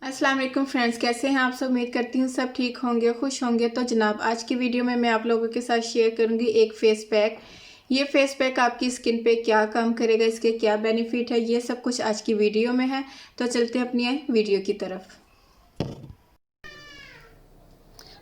अस्सलाम वालेकुम फ्रेंड्स, कैसे हैं आप सब। उम्मीद करती हूँ सब ठीक होंगे, खुश होंगे। तो जनाब, आज की वीडियो में मैं आप लोगों के साथ शेयर करूँगी एक फ़ेस पैक। ये फ़ेस पैक आपकी स्किन पे क्या काम करेगा, इसके क्या बेनिफिट है, ये सब कुछ आज की वीडियो में है। तो चलते हैं अपनी वीडियो की तरफ।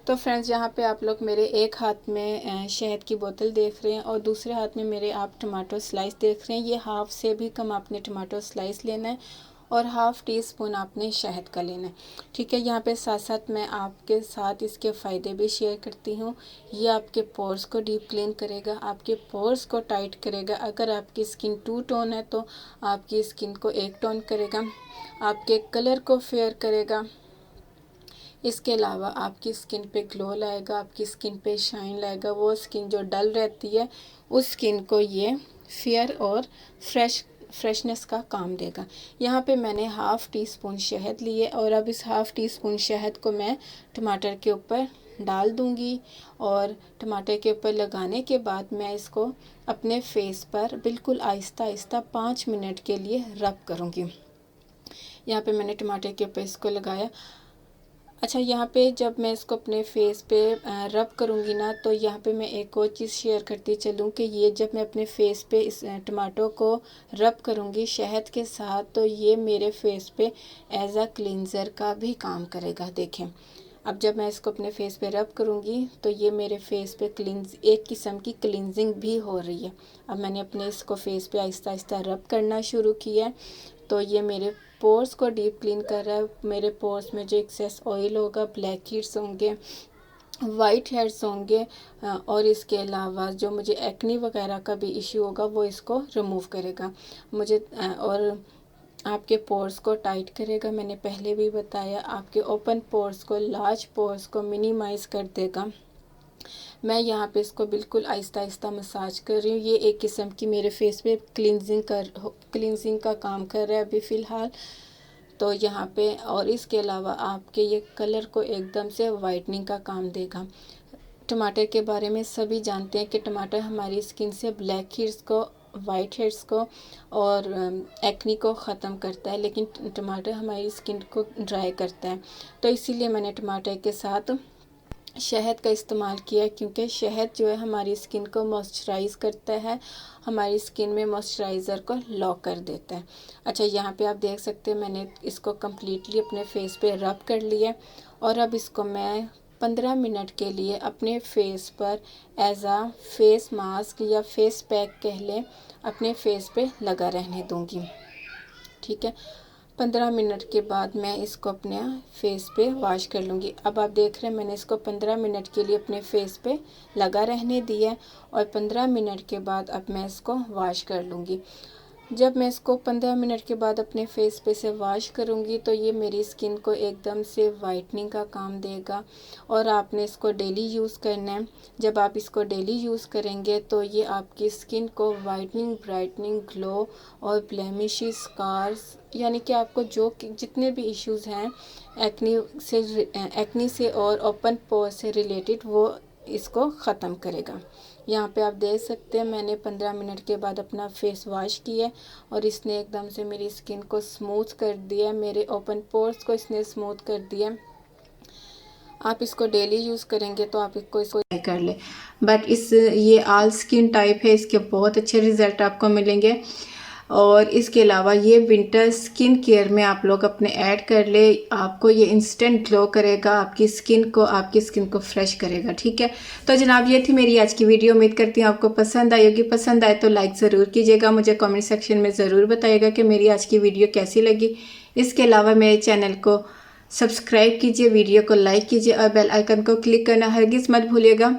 तो फ्रेंड्स, यहाँ पे आप लोग मेरे एक हाथ में शहद की बोतल देख रहे हैं और दूसरे हाथ में मेरे आप टमाटो स्लाइस देख रहे हैं। ये हाफ़ से भी कम आपने टमाटो स्लाइस लेना है और हाफ़ टी स्पून आपने शहद का लेना है। ठीक है, यहाँ पे साथ साथ मैं आपके साथ इसके फ़ायदे भी शेयर करती हूँ। ये आपके पोर्स को डीप क्लीन करेगा, आपके पोर्स को टाइट करेगा। अगर आपकी स्किन 2 टोन है तो आपकी स्किन को 1 टोन करेगा, आपके कलर को फेयर करेगा। इसके अलावा आपकी स्किन पे ग्लो लाएगा, आपकी स्किन पे शाइन लाएगा। वो स्किन जो डल रहती है उस स्किन को ये फेयर और फ्रेशनेस का काम देगा। यहाँ पे मैंने हाफ़ टी स्पून शहद लिए और अब इस हाफ़ टी स्पून शहद को मैं टमाटर के ऊपर डाल दूँगी और टमाटर के ऊपर लगाने के बाद मैं इसको अपने फेस पर बिल्कुल आहिस्ता आहिस्ता 5 मिनट के लिए रब करूँगी। यहाँ पे मैंने टमाटर के ऊपर इसको लगाया। अच्छा, यहाँ पे जब मैं इसको अपने फेस पे रब करूँगी ना, तो यहाँ पे मैं एक और चीज़ शेयर करती चलूँ कि ये जब मैं अपने फेस पे इस टमाटो को रब करूँगी शहद के साथ, तो ये मेरे फेस पे एज अ क्लींज़र का भी काम करेगा। देखें, अब जब मैं इसको अपने फेस पे रब करूँगी तो ये मेरे फेस पे एक किस्म की क्लींजिंग भी हो रही है। अब मैंने अपने इसको फेस पे आहिस्ता आहिस्ता रब करना शुरू किया है, तो ये मेरे पोर्स को डीप क्लीन कर रहा है। मेरे पोर्स में जो एक्सेस ऑयल होगा, ब्लैक हेड्स होंगे, वाइट हेड्स होंगे और इसके अलावा जो मुझे एक्नी वगैरह का भी इश्यू होगा वो इसको रिमूव करेगा मुझे और आपके पोर्स को टाइट करेगा। मैंने पहले भी बताया, आपके ओपन पोर्स को, लार्ज पोर्स को मिनिमाइज़ कर देगा। मैं यहाँ पे इसको बिल्कुल आहिस्ता आहिस्ता मसाज कर रही हूँ। ये एक किस्म की मेरे फेस पे क्लिनजिंग का काम कर रहा है अभी फ़िलहाल। तो यहाँ पे और इसके अलावा आपके ये कलर को एकदम से वाइटनिंग का काम देगा। टमाटर के बारे में सभी जानते हैं कि टमाटर हमारी स्किन से ब्लैक हेड्स को, वाइट हेड्स को और एक्नी को ख़त्म करता है, लेकिन टमाटर हमारी स्किन को ड्राई करता है। तो इसीलिए मैंने टमाटर के साथ शहद का इस्तेमाल किया, क्योंकि शहद जो है हमारी स्किन को मॉइस्चराइज़ करता है, हमारी स्किन में मॉइस्चराइज़र को लॉक कर देता है। अच्छा, यहाँ पे आप देख सकते हैं मैंने इसको कम्प्लीटली अपने फेस पे रब कर लिया और अब इसको मैं 15 मिनट के लिए अपने फेस पर एज आ फेस मास्क या फेस पैक कह लें, अपने फेस पे लगा रहने दूँगी। ठीक है, 15 मिनट के बाद मैं इसको अपने फेस पे वॉश कर लूँगी। अब आप देख रहे हैं मैंने इसको 15 मिनट के लिए अपने फेस पे लगा रहने दिया और 15 मिनट के बाद अब मैं इसको वॉश कर लूँगी। जब मैं इसको 15 मिनट के बाद अपने फेस पे से वॉश करूँगी तो ये मेरी स्किन को एकदम से वाइटनिंग का काम देगा और आपने इसको डेली यूज़ करना है। जब आप इसको डेली यूज़ करेंगे तो ये आपकी स्किन को वाइटनिंग, ब्राइटनिंग, ग्लो और ब्लेमिशेस, स्कार्स, यानी कि आपको जो जितने भी इश्यूज़ हैं एक्नी से और ओपन पोर से रिलेटेड, वो इसको ख़त्म करेगा। यहाँ पे आप देख सकते हैं मैंने 15 मिनट के बाद अपना फेस वॉश किया और इसने एकदम से मेरी स्किन को स्मूथ कर दिया, मेरे ओपन पोर्स को इसने स्मूथ कर दिया। आप इसको डेली यूज़ करेंगे तो आप इसको ट्राई कर ले। बट ये ऑल स्किन टाइप है, इसके बहुत अच्छे रिज़ल्ट आपको मिलेंगे। और इसके अलावा ये विंटर स्किन केयर में आप लोग अपने ऐड कर ले, आपको ये इंस्टेंट ग्लो करेगा, आपकी स्किन को फ्रेश करेगा। ठीक है, तो जनाब ये थी मेरी आज की वीडियो। उम्मीद करती हूँ आपको पसंद आई होगी। पसंद आए तो लाइक ज़रूर कीजिएगा, मुझे कमेंट सेक्शन में ज़रूर बताइएगा कि मेरी आज की वीडियो कैसी लगी। इसके अलावा मेरे चैनल को सब्सक्राइब कीजिए, वीडियो को लाइक कीजिए और बेल आइकन को क्लिक करना हरगिज़ मत भूलिएगा,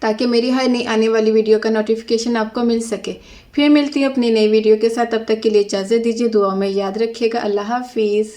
ताकि मेरी हर नई आने वाली वीडियो का नोटिफिकेशन आपको मिल सके। फिर मिलती हूँ अपनी नई वीडियो के साथ, तब तक के लिए इजाज़त दीजिए। दुआ में याद रखिएगा। अल्लाह हाफिज़।